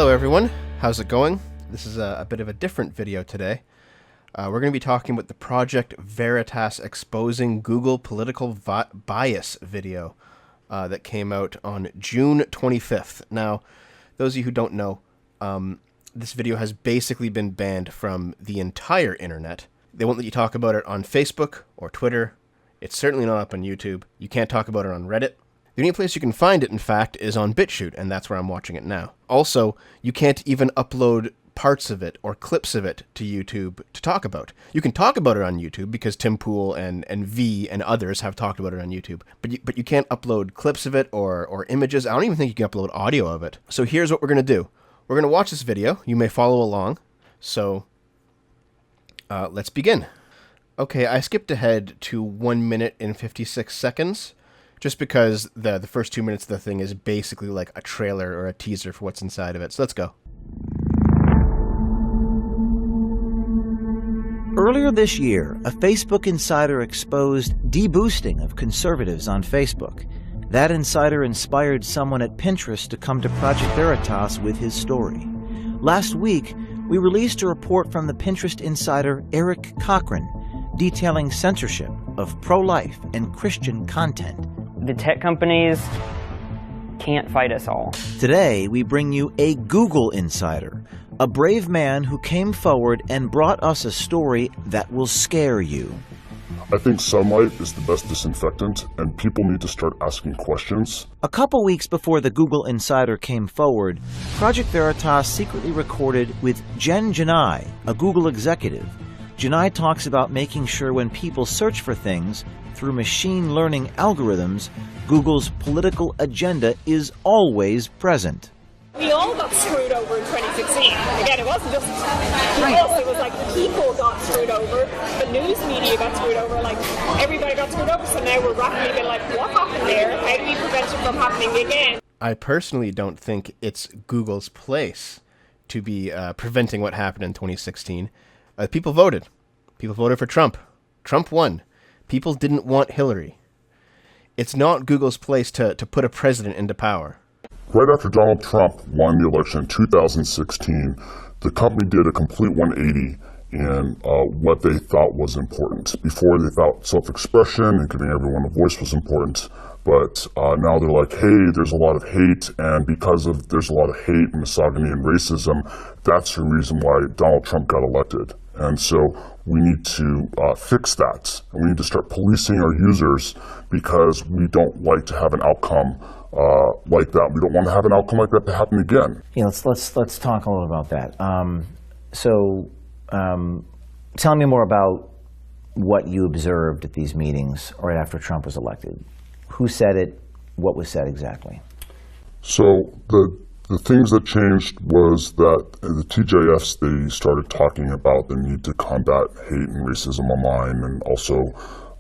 Hello everyone, how's it going? This is a bit of a different video today. We're going to be talking about the Project Veritas exposing Google political bias video that came out on June 25th. Now, those of you who don't know, this video has basically been banned from the entire internet. They won't let you talk about it on Facebook or Twitter. It's certainly not up on YouTube. You can't talk about it on Reddit. The only place you can find it, in fact, is on BitChute, and that's where I'm watching it now. Also, you can't even upload parts of it or clips of it to YouTube to talk about. You can talk about it on YouTube because Tim Pool and V and others have talked about it on YouTube, but you can't upload clips of it or images. I don't even think you can upload audio of it. So here's what we're going to do. We're going to watch this video. You may follow along. So let's begin. Okay, I skipped ahead to 1 minute and 56 seconds. Just because the first 2 minutes of the thing is basically like a trailer or a teaser for what's inside of it. So let's go. Earlier this year, a Facebook insider exposed deboosting of conservatives on Facebook. That insider inspired someone at Pinterest to come to Project Veritas with his story. Last week, we released a report from the Pinterest insider Eric Cochran detailing censorship of pro-life and Christian content. The tech companies can't fight us all. Today, we bring you a Google insider, a brave man who came forward and brought us a story that will scare you. I think sunlight is the best disinfectant, and people need to start asking questions. A couple weeks before the Google insider came forward, Project Veritas secretly recorded with Jen Janai, a Google executive. Janai talks about making sure when people search for things through machine learning algorithms, Google's political agenda is always present. We all got screwed over in 2016. Again, it wasn't just us, it was like people got screwed over, the news media got screwed over, like everybody got screwed over, so now we're rapidly being like, what happened there? How do we prevent it from happening again? I personally don't think it's Google's place to be preventing what happened in 2016. People voted. People voted for Trump. Trump won. People didn't want Hillary. It's not Google's place to put a president into power. Right after Donald Trump won the election in 2016, the company did a complete 180 in what they thought was important. Before, they thought self-expression and giving everyone a voice was important. But now they're like, hey, there's a lot of hate, and because there's a lot of hate, misogyny, and racism, that's the reason why Donald Trump got elected. And so we need to fix that. And we need to start policing our users because we don't like to have an outcome like that. We don't want to have an outcome like that to happen again. Yeah, let's talk a little about that. Tell me more about what you observed at these meetings right after Trump was elected. Who said it? What was said exactly? So the things that changed was that the TJFs, they started talking about the need to combat hate and racism online, and also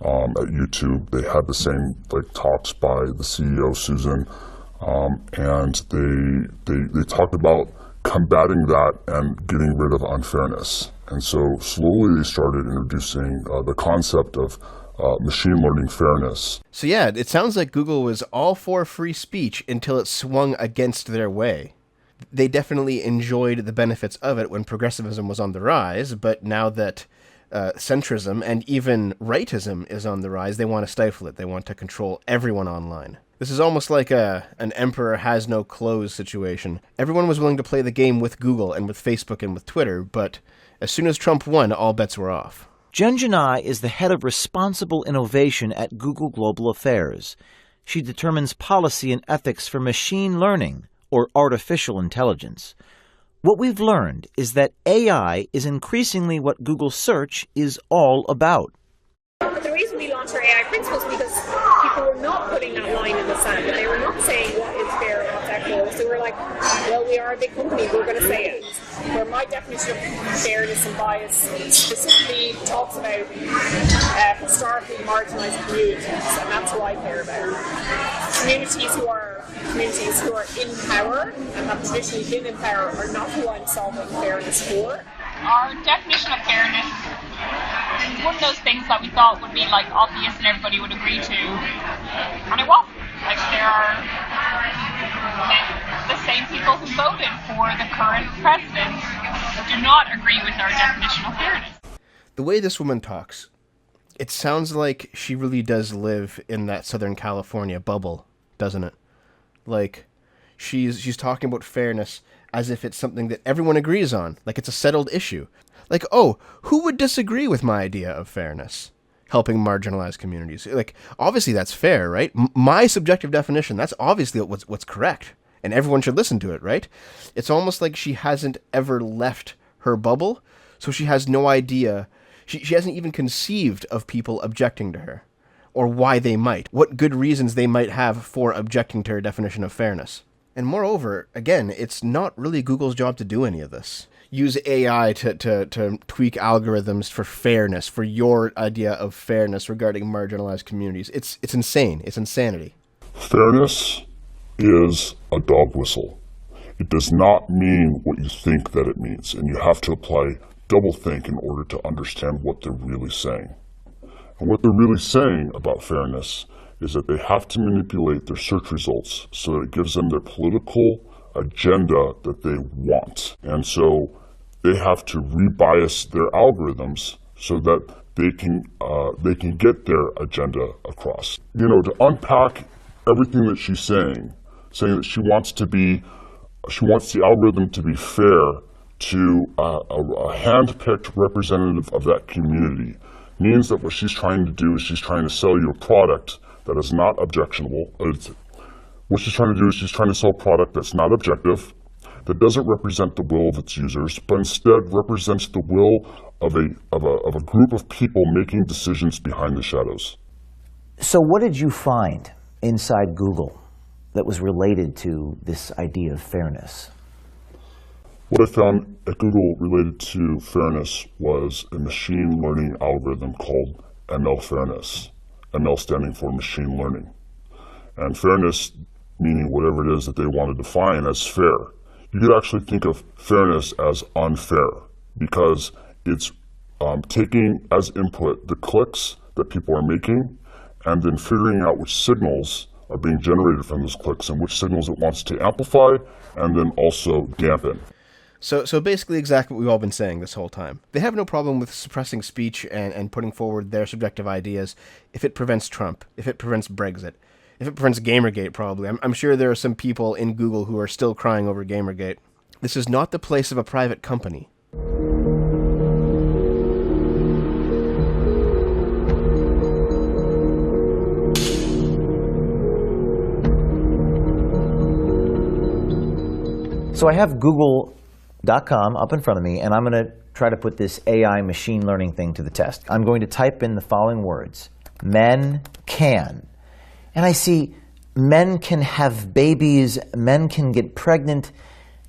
at YouTube they had the same talks by the CEO Susan, and they talked about combating that and getting rid of unfairness. And so slowly they started introducing the concept of machine learning fairness. So yeah, it sounds like Google was all for free speech until it swung against their way. They definitely enjoyed the benefits of it when progressivism was on the rise, but now that centrism and even rightism is on the rise, they want to stifle it. They want to control everyone online. This is almost like an emperor has no clothes situation. Everyone was willing to play the game with Google and with Facebook and with Twitter, but as soon as Trump won, all bets were off. Jen Janai is the head of responsible innovation at Google Global Affairs. She determines policy and ethics for machine learning, or artificial intelligence. What we've learned is that AI is increasingly what Google Search is all about. The reason we launched our AI principles is because people were not putting that line in the sand, and they were not saying what is fair and what's equitable. So we're like, well, we are a big company, we're going to say it. Where my definition of fairness and bias specifically talks about historically marginalised communities, and that's what I care about. Communities who are in power and have traditionally been in power are not who I'm solving fairness for. Our definition of fairness is one of those things that we thought would be obvious and everybody would agree to, and it wasn't. There are the same people who voted for the current not agree with our definition of fairness. The way this woman talks, it sounds like she really does live in that Southern California bubble, doesn't it? Like, she's talking about fairness as if it's something that everyone agrees on, like it's a settled issue. Like, oh, who would disagree with my idea of fairness? Helping marginalized communities. Like, obviously that's fair, right? My subjective definition, that's obviously what's correct. And everyone should listen to it, right? It's almost like she hasn't ever left her bubble, so she has no idea. She hasn't even conceived of people objecting to her, or why they might, what good reasons they might have for objecting to her definition of fairness. And moreover, again, it's not really Google's job to do any of this. Use AI to tweak algorithms for fairness, for your idea of fairness regarding marginalized communities. It's insane. It's insanity. Fairness is a dog whistle. It does not mean what you think that it means, and you have to apply doublethink in order to understand what they're really saying. And what they're really saying about fairness is that they have to manipulate their search results so that it gives them their political agenda that they want. And so they have to rebias their algorithms so that they can get their agenda across. You know, to unpack everything that she's saying that she wants the algorithm to be fair to a hand-picked representative of that community means that what she's trying to do is she's trying to sell you a product that is not objectionable. What she's trying to do is she's trying to sell a product that's not objective, that doesn't represent the will of its users, but instead represents the will of a group of people making decisions behind the shadows. So what did you find inside Google that was related to this idea of fairness? What I found at Google related to fairness was a machine learning algorithm called ML Fairness. ML standing for machine learning. And fairness meaning whatever it is that they want to define as fair. You could actually think of fairness as unfair because it's taking as input the clicks that people are making and then figuring out which signals are being generated from those clicks and which signals it wants to amplify and then also dampen. So basically exactly what we've all been saying this whole time. They have no problem with suppressing speech and putting forward their subjective ideas if it prevents Trump, if it prevents Brexit, if it prevents Gamergate probably. I'm sure there are some people in Google who are still crying over Gamergate. This is not the place of a private company. So I have Google.com up in front of me, and I'm going to try to put this AI machine learning thing to the test. I'm going to type in the following words: men can. And I see men can have babies, men can get pregnant,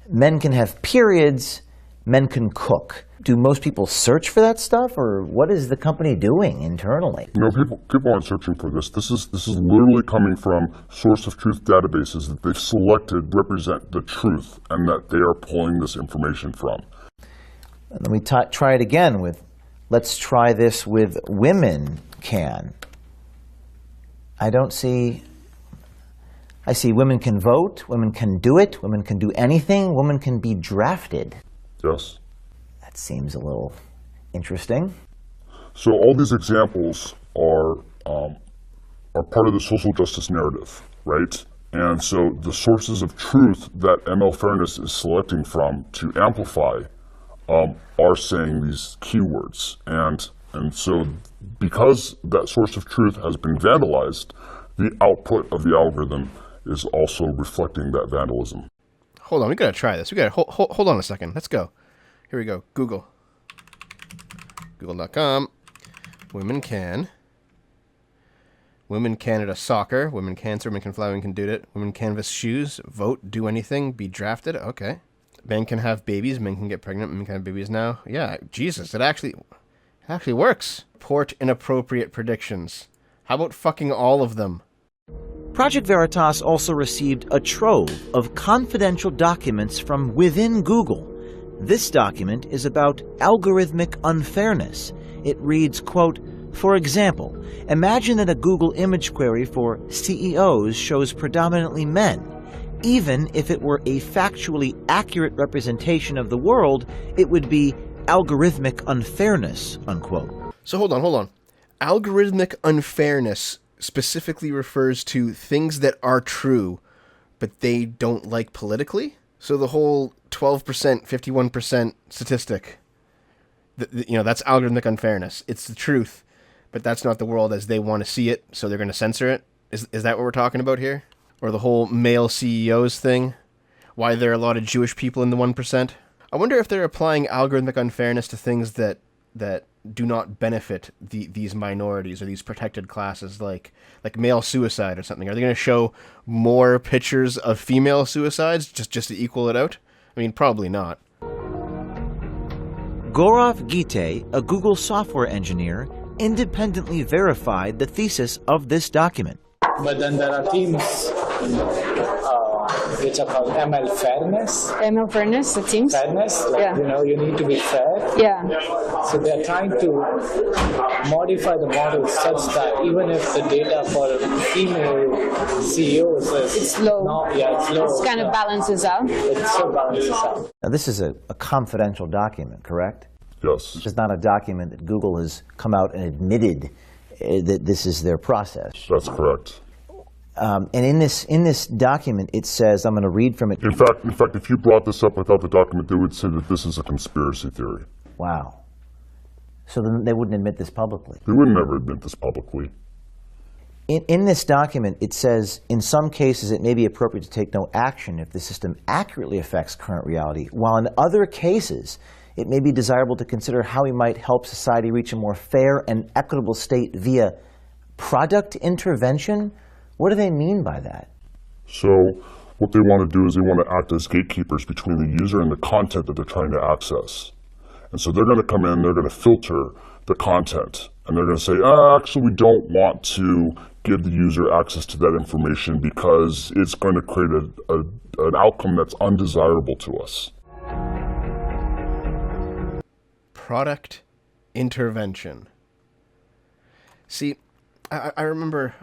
men can have periods, men can cook. Do most people search for that stuff, or what is the company doing internally? You know, people aren't searching for this. This is literally coming from source of truth databases that they've selected represent the truth and that they are pulling this information from. And then we try it again with, let's try this with women can. I see women can vote, women can do it, women can do anything, women can be drafted. Yes. That seems a little interesting. So all these examples are part of the social justice narrative, right? And so the sources of truth that ML Fairness is selecting from to amplify are saying these keywords. And so because that source of truth has been vandalized, the output of the algorithm is also reflecting that vandalism. Hold on, we gotta try this. We gotta hold on a second. Let's go. Here we go. Google. Google.com. Women can. Women Canada soccer. Women cancer. Women can fly. Women can do it. Women canvas shoes. Vote. Do anything. Be drafted. Okay. Men can have babies. Men can get pregnant. Men can have babies now. Yeah. Jesus. It actually works. Report inappropriate predictions. How about fucking all of them? Project Veritas also received a trove of confidential documents from within Google. This document is about algorithmic unfairness. It reads, quote, "For example, imagine that a Google image query for CEOs shows predominantly men. Even if it were a factually accurate representation of the world, it would be algorithmic unfairness, unquote. So hold on. Algorithmic unfairness specifically refers to things that are true, but they don't like politically? So the whole 12%, 51% statistic, that's algorithmic unfairness. It's the truth, but that's not the world as they want to see it, so they're going to censor it. Is that what we're talking about here? Or the whole male CEOs thing? Why there are a lot of Jewish people in the 1%? I wonder if they're applying algorithmic unfairness to things that do not benefit these minorities or these protected classes, like male suicide or something. Are they going to show more pictures of female suicides just to equal it out? I mean, probably not. Gaurav Gite, a Google software engineer, independently verified the thesis of this document. But then there are teams which are called ML fairness. ML fairness, the teams? Fairness, you need to be fair. Yeah. So they're trying to modify the model such that even if the data for female CEOs is it's low. It's low. It kind of balances out. It still balances out. Now, this is a confidential document, correct? Yes. It's not a document that Google has come out and admitted that this is their process. That's correct. And in this document, it says, I'm going to read from it. In fact, if you brought this up without the document, they would say that this is a conspiracy theory. Wow. So then they wouldn't admit this publicly. They would never admit this publicly. In this document, it says, in some cases, it may be appropriate to take no action if the system accurately affects current reality, while in other cases, it may be desirable to consider how we might help society reach a more fair and equitable state via product intervention. What do they mean by that? So what they want to do is they want to act as gatekeepers between the user and the content that they're trying to access. And so they're going to come in, they're going to filter the content, and they're going to say, actually, we don't want to give the user access to that information because it's going to create an outcome that's undesirable to us. Product intervention. See, I remember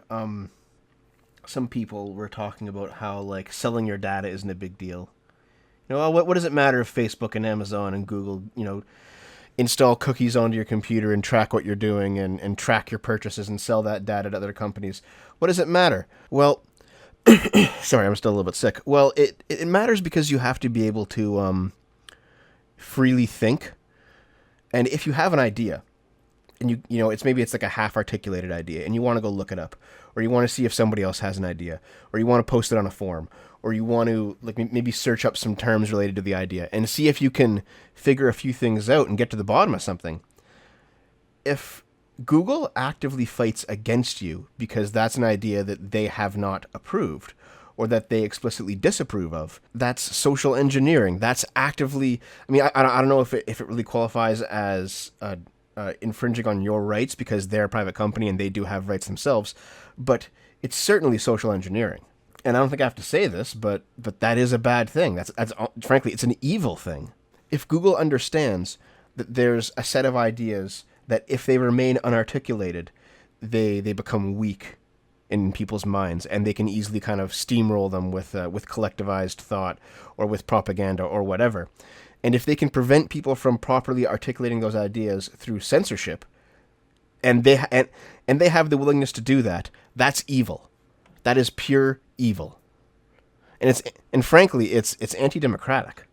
some people were talking about how selling your data isn't a big deal. What does it matter if Facebook and Amazon and Google, install cookies onto your computer and track what you're doing and track your purchases and sell that data to other companies? What does it matter? Well, sorry, I'm still a little bit sick. Well, it matters because you have to be able to freely think. And if you have an idea, and it's like a half-articulated idea, and you want to go look it up, or you want to see if somebody else has an idea, or you want to post it on a forum, or you want to maybe search up some terms related to the idea, and see if you can figure a few things out and get to the bottom of something. If Google actively fights against you because that's an idea that they have not approved, or that they explicitly disapprove of, that's social engineering. That's actively, I don't know if it really qualifies as infringing on your rights because they're a private company and they do have rights themselves, but it's certainly social engineering. And I don't think I have to say this, but that is a bad thing. That's frankly, it's an evil thing. If Google understands that there's a set of ideas that if they remain unarticulated, they become weak in people's minds, and they can easily kind of steamroll them with collectivized thought or with propaganda or whatever. And if they can prevent people from properly articulating those ideas through censorship, and they have the willingness to do that, that's evil. That is pure evil. And frankly, it's anti-democratic.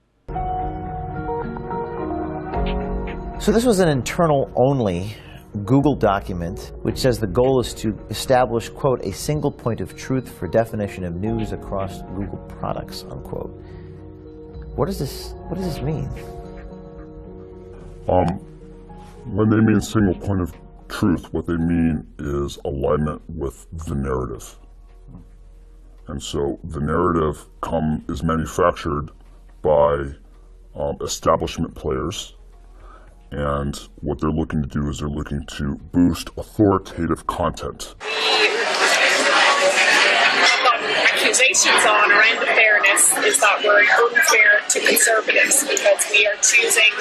So this was an internal only Google document, which says the goal is to establish, quote, a single point of truth for definition of news across Google products, unquote. What does this mean? When they mean single point of truth, what they mean is alignment with the narrative. And so the narrative is manufactured by establishment players. And what they're looking to do is they're looking to boost authoritative content. Accusations on around the fairness is that we're unfair to conservatives because we are choosing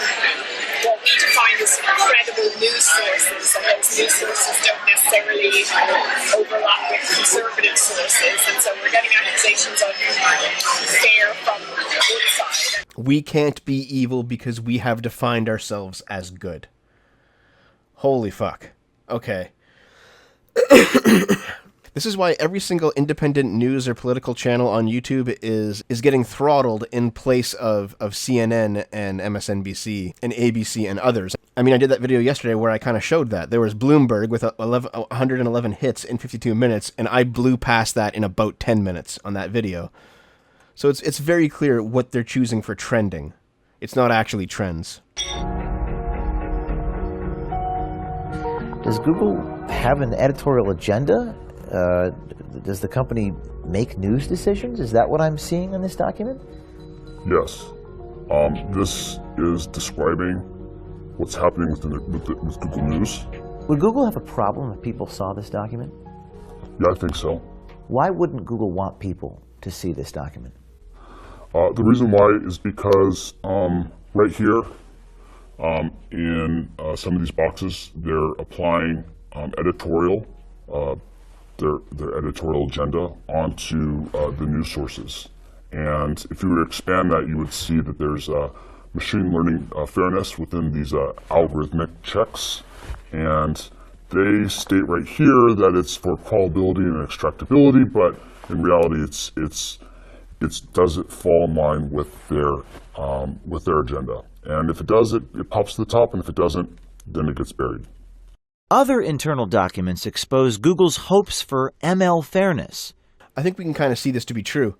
what we define as credible news sources, and those news sources don't necessarily overlap with conservative sources, and so we're getting accusations of fair from one side. We can't be evil because we have defined ourselves as good. Holy fuck. Okay. This is why every single independent news or political channel on YouTube is getting throttled in place of CNN and MSNBC and ABC and others. I mean, I did that video yesterday where I kind of showed that. There was Bloomberg with 111 hits in 52 minutes, and I blew past that in about 10 minutes on that video. So it's very clear what they're choosing for trending. It's not actually trends. Does Google have an editorial agenda? Does the company make news decisions? Is that what I'm seeing in this document? Yes. This is describing what's happening with Google News. Would Google have a problem if people saw this document? Yeah, I think so. Why wouldn't Google want people to see this document? The reason why is because right here in some of these boxes, they're applying editorial, their editorial agenda onto the news sources. And if you were to expand that, you would see that there's machine learning fairness within these algorithmic checks. And they state right here that it's for crawlability and extractability, but in reality, does it fall in line with their agenda? And if it does, it pops to the top, and if it doesn't, then it gets buried. Other internal documents expose Google's hopes for ML fairness. I think we can kind of see this to be true.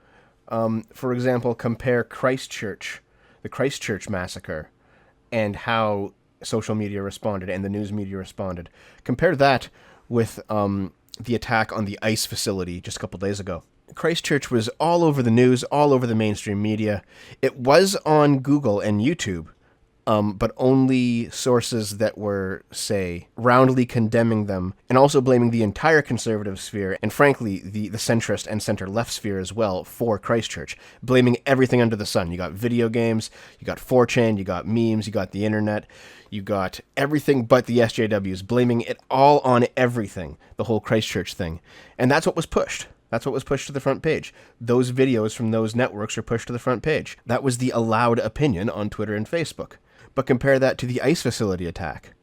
For example, compare Christchurch, the Christchurch massacre, and how social media responded and the news media responded. Compare that with the attack on the ICE facility just a couple days ago. Christchurch was all over the news, all over the mainstream media. It was on Google and YouTube, but only sources that were, say, roundly condemning them and also blaming the entire conservative sphere and, frankly, the centrist and center-left sphere as well for Christchurch, blaming everything under the sun. You got video games, you got 4chan, you got memes, you got the internet, you got everything but the SJWs, blaming it all on everything, the whole Christchurch thing. And that's what was pushed. That's what was pushed to the front page. Those videos from those networks are pushed to the front page. That was the allowed opinion on Twitter and Facebook. But compare that to the ICE facility attack.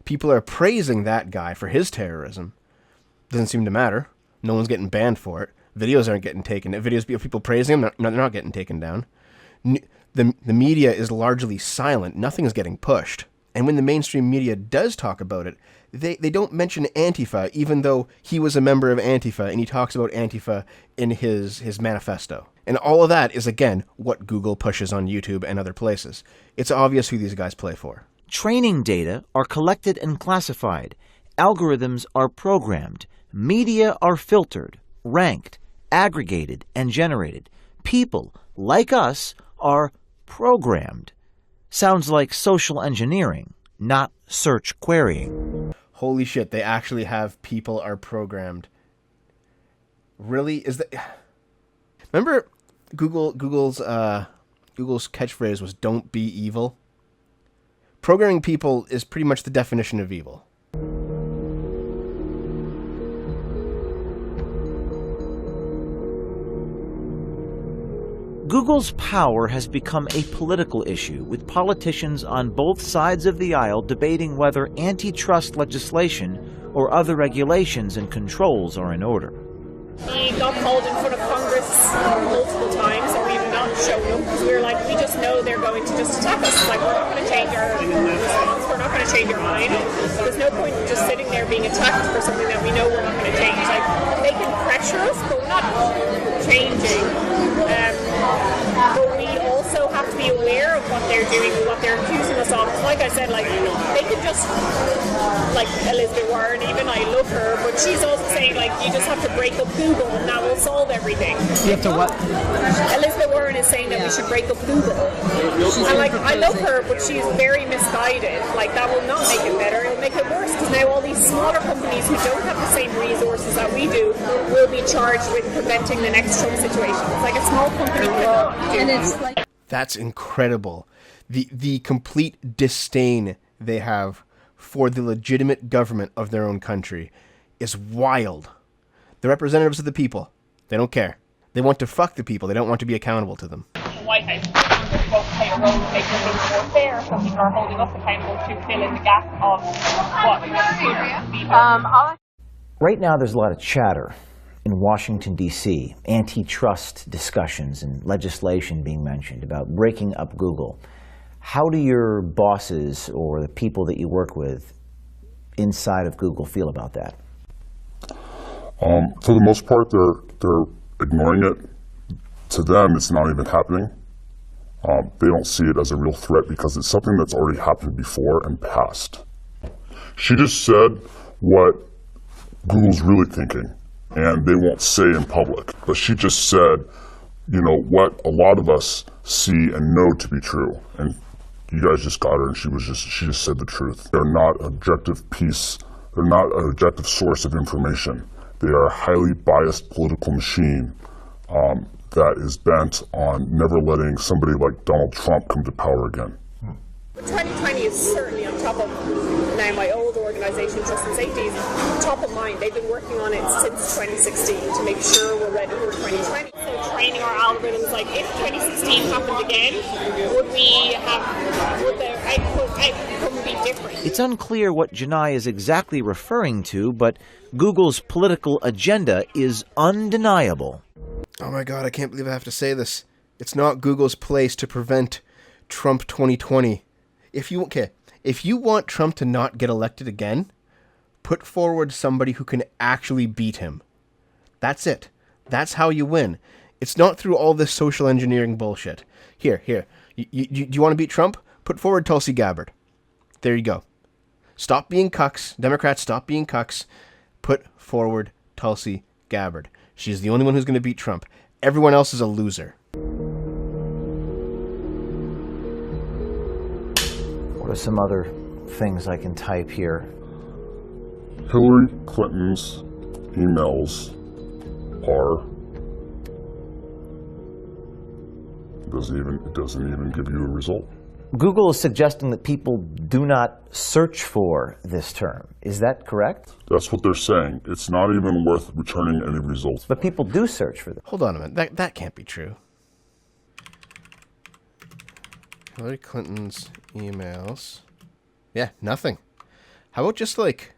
People are praising that guy for his terrorism. Doesn't seem to matter. No one's getting banned for it. Videos aren't getting taken. Videos of people praising him, they're not getting taken down. The media is largely silent. Nothing is getting pushed. And when the mainstream media does talk about it, they don't mention Antifa, even though he was a member of Antifa, and he talks about Antifa in his manifesto. And all of that is, again, what Google pushes on YouTube and other places. It's obvious who these guys play for. Training data are collected and classified. Algorithms are programmed. Media are filtered, ranked, aggregated, and generated. People, like us, are programmed. Sounds like social engineering, not search querying. Holy shit, they actually have people are programmed. Really? Is that... Remember Google's catchphrase was "Don't be evil"? Programming people is pretty much the definition of evil. Google's power has become a political issue, with politicians on both sides of the aisle debating whether antitrust legislation or other regulations and controls are in order. We got called in front of Congress multiple times, and we've not shown up because we were like, we just know they're going to just attack us. It's like, we're not going to change our response, we're not going to change our mind. There's no point in just sitting there being attacked for something that we know we're not going to change. Like, they can pressure us, but we're not changing. But we also have to be aware of what they're doing and what they're accusing us of. Like I said, like, they could just, like Elizabeth Warren, even I love her, but she's also saying, like, you just have to break up Google and that will solve everything. You have to what? Elizabeth Warren is saying that we should break up Google. And, like, I love her, but she's very misguided. Like, that will not make it better. It'll make it worse, because now all these smaller companies who don't have the same resources that we do will be charged with preventing the next Trump situation. It's like a small company cannot do. And it's like... That's incredible. The complete disdain they have for the legitimate government of their own country is wild. The representatives of the people, they don't care. They want to fuck the people. They don't want to be accountable to them. The White House is going to play a role in making things more fair, so people are holding us accountable to fill in the gap of what should be done. Right now, there's a lot of chatter in Washington, D.C., antitrust discussions and legislation being mentioned about breaking up Google. How do your bosses or the people that you work with inside of Google feel about that? For the most part, they're ignoring it. To them, it's not even happening. They don't see it as a real threat because it's something that's already happened before and passed. She just said what Google's really thinking, and they won't say in public. But she just said, you know, what a lot of us see and know to be true. And you guys just got her, and she just said the truth. They're not an objective piece. They're not an objective source of information. They are a highly biased political machine that is bent on never letting somebody like Donald Trump come to power again. 2020 is certainly on top of now my old organisation, Trust and Safety, is top of mind. They've been working on it since 2016 to make sure we're ready for 2020. So training our algorithms, like if 2016 happened again, would the outcome be different? It's unclear what Janai is exactly referring to, but Google's political agenda is undeniable. Oh my God, I can't believe I have to say this. It's not Google's place to prevent Trump 2020. If you want Trump to not get elected again, put forward somebody who can actually beat him. That's it. That's how you win. It's not through all this social engineering bullshit. Here. Do you want to beat Trump? Put forward Tulsi Gabbard. There you go. Stop being cucks. Democrats, stop being cucks. Put forward Tulsi Gabbard. She's the only one who's going to beat Trump. Everyone else is a loser. What are some other things I can type here? Hillary Clinton's emails are... It doesn't even give you a result. Google is suggesting that people do not search for this term. Is that correct? That's what they're saying. It's not even worth returning any results. But people do search for them. Hold on a minute. That can't be true. Hillary Clinton's emails. Yeah, nothing. How about just like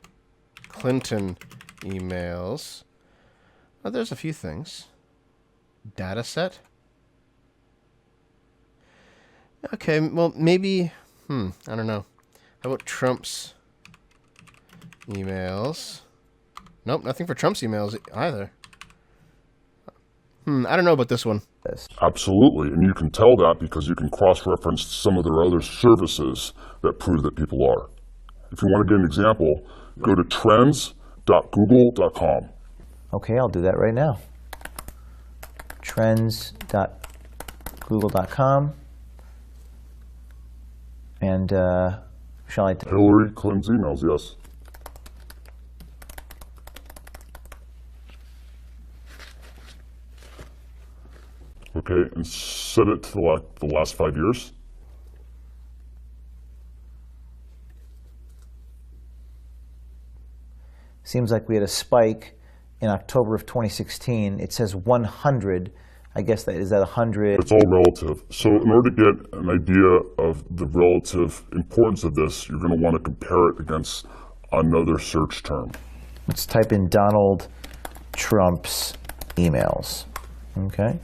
Clinton emails? Oh, there's a few things. Data set. Okay, well, maybe, I don't know. How about Trump's emails? Nope, nothing for Trump's emails either. I don't know about this one. Absolutely, and you can tell that because you can cross-reference some of their other services that prove that people are. If you want to get an example, go to trends.google.com. Okay, I'll do that right now. Trends.google.com. And shall I... Hillary Clinton's emails, yes. Okay, and set it to like the last 5 years. Seems like we had a spike in October of 2016. It says 100. I guess is that 100? It's all relative. So in order to get an idea of the relative importance of this, you're going to want to compare it against another search term. Let's type in Donald Trump's emails. Okay.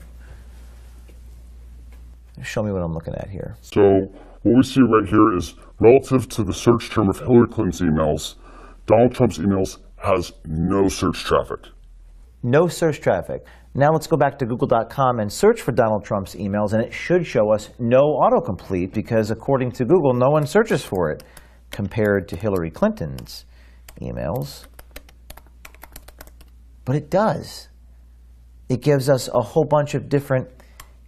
Show me what I'm looking at here. So what we see right here is relative to the search term of Hillary Clinton's emails, Donald Trump's emails has no search traffic. No search traffic. Now let's go back to google.com and search for Donald Trump's emails, and it should show us no autocomplete because according to Google, no one searches for it compared to Hillary Clinton's emails. But it does. It gives us a whole bunch of different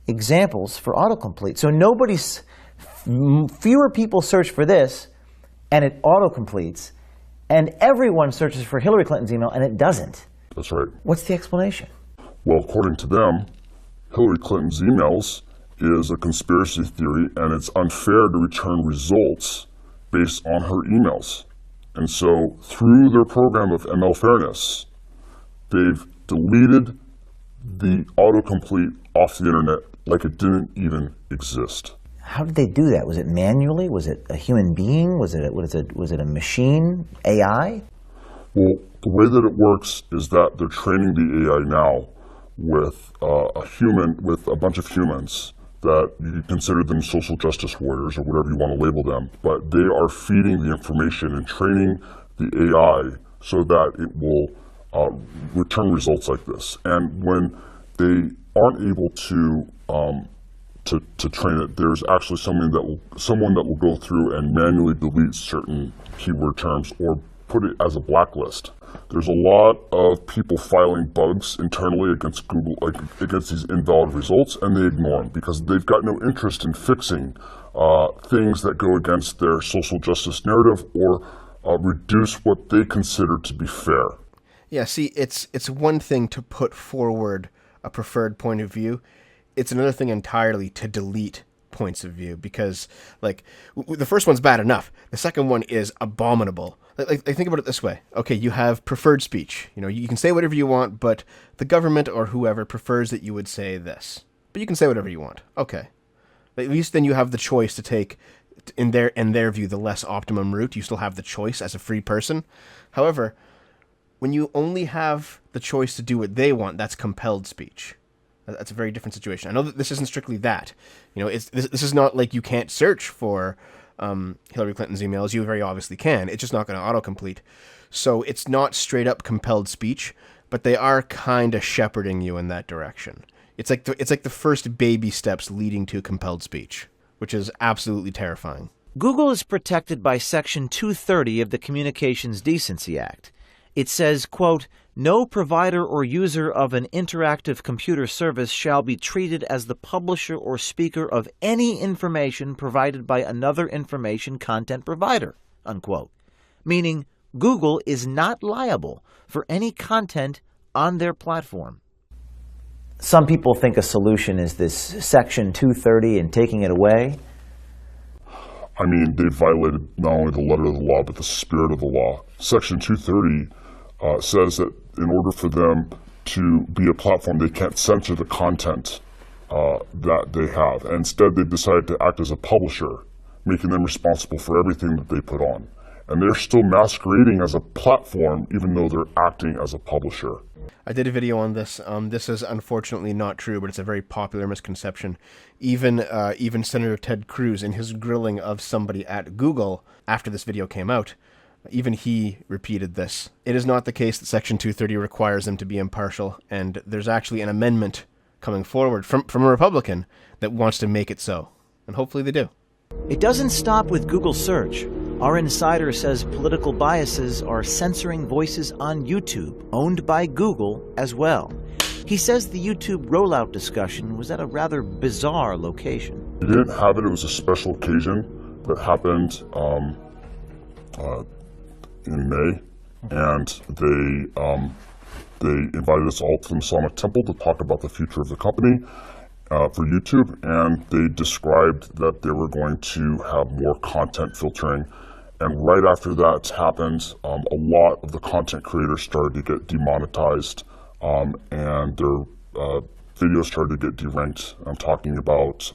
examples for autocomplete. So fewer people search for this, and it autocompletes, and everyone searches for Hillary Clinton's email, and it doesn't. That's right. What's the explanation? Well, according to them, Hillary Clinton's emails is a conspiracy theory, and it's unfair to return results based on her emails. And so through their program of ML fairness, they've deleted the autocomplete off the internet like it didn't even exist. How did they do that? Was it manually? Was it a human being? Was it a machine? AI? Well, the way that it works is that they're training the AI now with a bunch of humans that you can consider them social justice warriors or whatever you want to label them, but they are feeding the information and training the AI so that it will return results like this. And when they aren't able to train it, there's actually someone that will go through and manually delete certain keyword terms or put it as a blacklist. There's a lot of people filing bugs internally against Google, against these invalid results, and they ignore them because they've got no interest in fixing things that go against their social justice narrative or reduce what they consider to be fair. Yeah, see, it's one thing to put forward a preferred point of view. It's another thing entirely to delete points of view because, like, the first one's bad enough. The second one is abominable. Like, think about it this way. Okay, you have preferred speech. You know, you can say whatever you want, but the government or whoever prefers that you would say this. But you can say whatever you want. Okay. At least then you have the choice to take, in their view, the less optimum route. You still have the choice as a free person. However, when you only have the choice to do what they want, that's compelled speech. That's a very different situation. I know that this isn't strictly that. You know, this is not like you can't search for Hillary Clinton's emails. You very obviously can. It's just not going to autocomplete. So it's not straight up compelled speech, but they are kind of shepherding you in that direction. It's like the first baby steps leading to compelled speech, which is absolutely terrifying. Google is protected by Section 230 of the Communications Decency Act. It says, quote, "No provider or user of an interactive computer service shall be treated as the publisher or speaker of any information provided by another information content provider," unquote. Meaning Google is not liable for any content on their platform. Some people think a solution is this Section 230 and taking it away. I mean, they violated not only the letter of the law, but the spirit of the law. Section 230 says that in order for them to be a platform, they can't censor the content that they have. And instead, they've decided to act as a publisher, making them responsible for everything that they put on. And they're still masquerading as a platform, even though they're acting as a publisher. I did a video on this. This is unfortunately not true, but it's a very popular misconception. Even Senator Ted Cruz, in his grilling of somebody at Google after this video came out, even he repeated this. It is not the case that Section 230 requires them to be impartial, and there's actually an amendment coming forward from a Republican that wants to make it so. And hopefully they do. It doesn't stop with Google search. Our insider says political biases are censoring voices on YouTube, owned by Google as well. He says the YouTube rollout discussion was at a rather bizarre location. They didn't have it. It was a special occasion that happened in May, and they invited us all to the Masonic Temple to talk about the future of the company for YouTube, and they described that they were going to have more content filtering. And right after that happened, a lot of the content creators started to get demonetized, and their videos started to get deranked. I'm talking about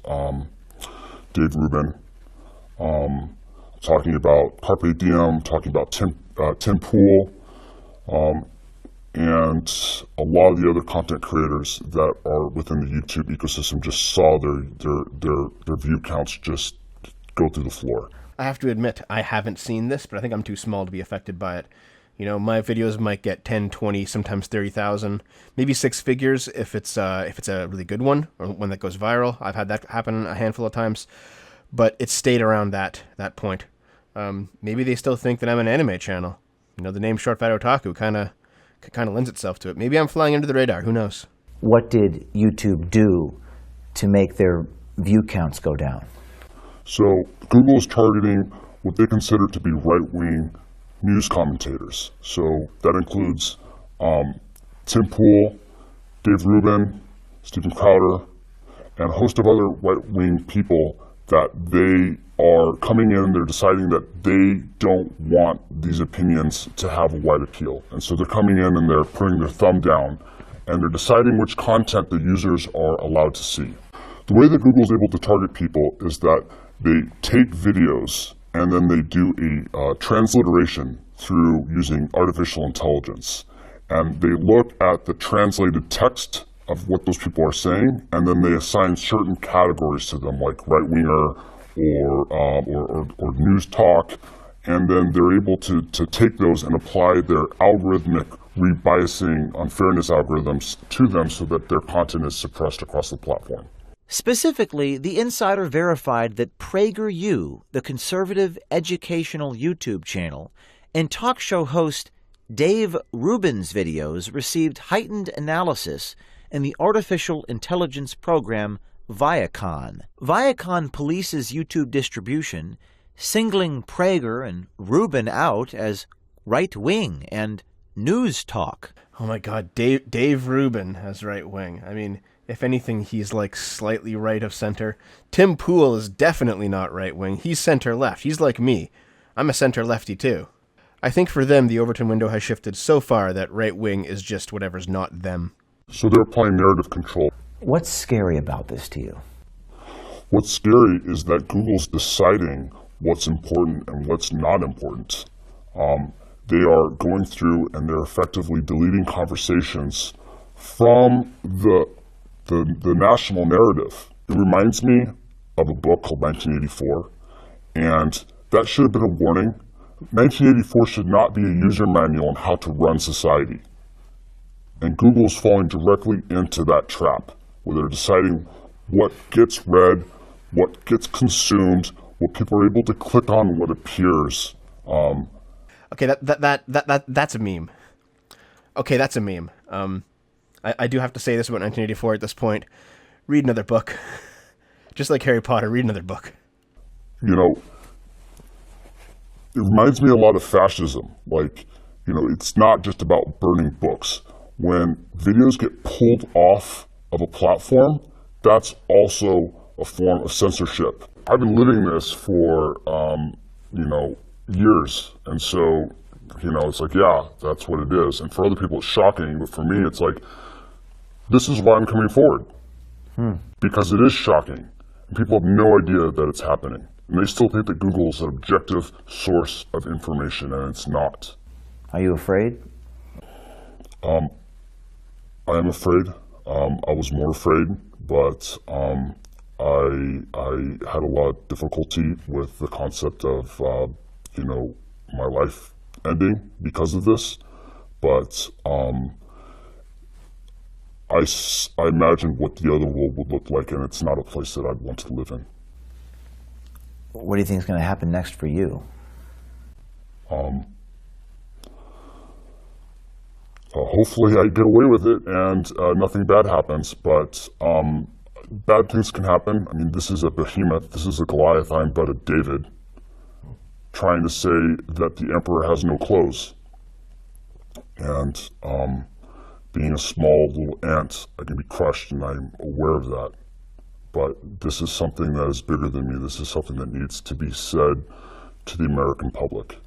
Dave Rubin, talking about Carpe Diem, talking about Tim Pool, and a lot of the other content creators that are within the YouTube ecosystem just saw their view counts just go through the floor. I have to admit, I haven't seen this, but I think I'm too small to be affected by it. You know, my videos might get 10, 20, sometimes 30,000, maybe six figures if it's a really good one or one that goes viral. I've had that happen a handful of times, but it stayed around that point. Maybe they still think that I'm an anime channel. You know, the name Short Fat Otaku kind of lends itself to it. Maybe I'm flying under the radar. Who knows? What did YouTube do to make their view counts go down? So Google is targeting what they consider to be right-wing news commentators. So that includes Tim Pool, Dave Rubin, Stephen Crowder, and a host of other right-wing people that they are coming in, they're deciding that they don't want these opinions to have a wide appeal. And so they're coming in and they're putting their thumb down, and they're deciding which content the users are allowed to see. The way that Google is able to target people is that they take videos and then they do a transliteration through using artificial intelligence. And they look at the translated text of what those people are saying, and then they assign certain categories to them, like right-winger or news talk, and then they're able to take those and apply their algorithmic rebiasing unfairness algorithms to them so that their content is suppressed across the platform. Specifically, the insider verified that PragerU, the conservative educational YouTube channel, and talk show host Dave Rubin's videos received heightened analysis in the artificial intelligence program Viacom. Viacom polices YouTube distribution, singling Prager and Rubin out as right-wing and news talk. Oh my God, Dave Rubin as right-wing. I mean, if anything, he's like slightly right of center. Tim Pool is definitely not right-wing. He's center-left. He's like me. I'm a center-lefty too. I think for them, the Overton window has shifted so far that right-wing is just whatever's not them. So they're applying narrative control. What's scary about this to you? What's scary is that Google's deciding what's important and what's not important. They are going through and they're effectively deleting conversations from the national narrative. It reminds me of a book called 1984, and that should have been a warning. 1984 should not be a user manual on how to run society. And Google's falling directly into that trap, where they're deciding what gets read, what gets consumed, what people are able to click on, what appears. Okay, that's a meme. Okay, that's a meme. I do have to say this about 1984 at this point. Read another book. Just like Harry Potter, read another book. You know, it reminds me a lot of fascism. Like, you know, it's not just about burning books. When videos get pulled off of a platform, that's also a form of censorship. I've been living this for, years. And so, it's like, yeah, that's what it is. And for other people, it's shocking. But for me, it's like, this is why I'm coming forward. Because it is shocking. And people have no idea that it's happening. And they still think that Google is an objective source of information, and it's not. Are you afraid? I am afraid. I was more afraid, but I had a lot of difficulty with the concept of, my life ending because of this. But I imagined what the other world would look like, and it's not a place that I'd want to live in. What do you think is going to happen next for you? Hopefully I get away with it and nothing bad happens, but bad things can happen. I mean, this is a behemoth, this is a Goliath, I'm but a David, trying to say that the emperor has no clothes. And being a small little ant, I can be crushed, and I'm aware of that. But this is something that is bigger than me. This is something that needs to be said to the American public.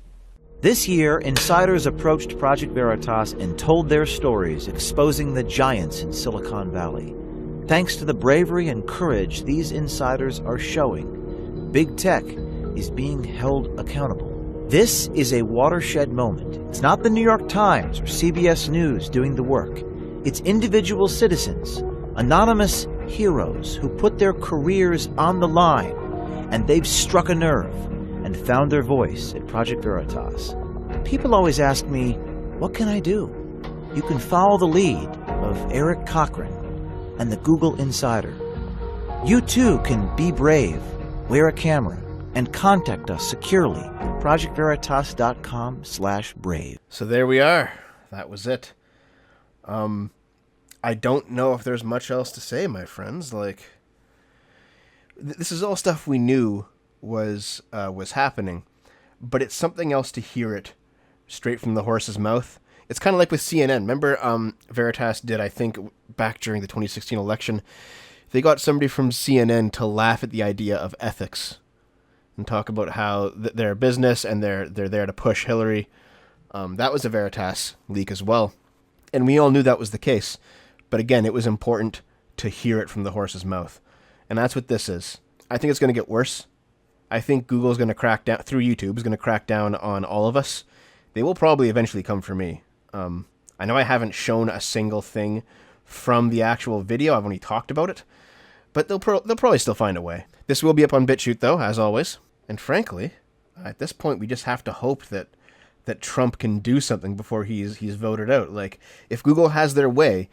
This year, insiders approached Project Veritas and told their stories, exposing the giants in Silicon Valley. Thanks to the bravery and courage these insiders are showing, big tech is being held accountable. This is a watershed moment. It's not the New York Times or CBS News doing the work. It's individual citizens, anonymous heroes who put their careers on the line, and they've struck a nerve and found their voice at Project Veritas. People always ask me, what can I do? You can follow the lead of Eric Cochran and the Google Insider. You too can be brave, wear a camera, and contact us securely at projectveritas.com/brave. So there we are. That was it. I don't know if there's much else to say, my friends. Like, this is all stuff we knew was happening, but it's something else to hear it straight from the horse's mouth. It's kind of like with CNN. Remember, Veritas did, I think, back during the 2016 election, They got somebody from CNN to laugh at the idea of ethics and talk about how they're a business and they're there to push Hillary. That was a Veritas leak as well. And we all knew that was the case. But again, it was important to hear it from the horse's mouth. And that's what this is. I think it's going to get worse. I think Google's going to crack down, through YouTube, is going to crack down on all of us. They will probably eventually come for me. I know I haven't shown a single thing from the actual video. I've only talked about it. But they'll probably still find a way. This will be up on BitChute, though, as always. And frankly, at this point, we just have to hope that Trump can do something before he's voted out. Like, if Google has their way,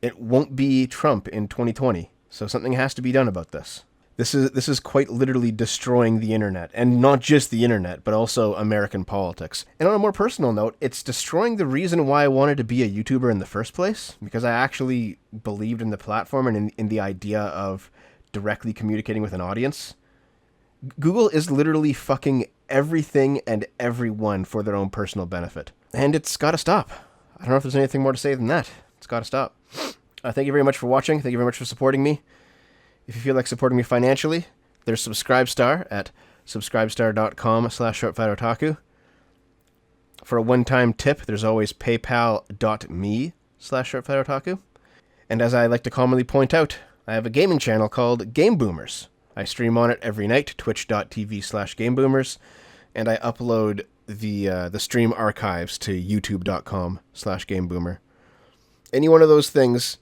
it won't be Trump in 2020. So something has to be done about this. This is quite literally destroying the internet, and not just the internet, but also American politics. And on a more personal note, it's destroying the reason why I wanted to be a YouTuber in the first place, because I actually believed in the platform and in the idea of directly communicating with an audience. Google is literally fucking everything and everyone for their own personal benefit. And it's got to stop. I don't know if there's anything more to say than that. It's got to stop. Thank you very much for watching. Thank you very much for supporting me. If you feel like supporting me financially, there's Subscribestar at subscribestar.com/shortfightotaku. For a one-time tip, there's always paypal.me/shortfightotaku. And as I like to commonly point out, I have a gaming channel called Game Boomers. I stream on it every night, twitch.tv/gameboomers, and I upload the stream archives to youtube.com/gameboomer. Any one of those things,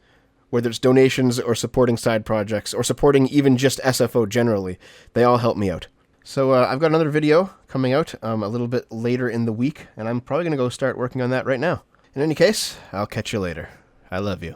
whether it's donations or supporting side projects or supporting even just SFO generally, they all help me out. So I've got another video coming out a little bit later in the week, and I'm probably going to go start working on that right now. In any case, I'll catch you later. I love you.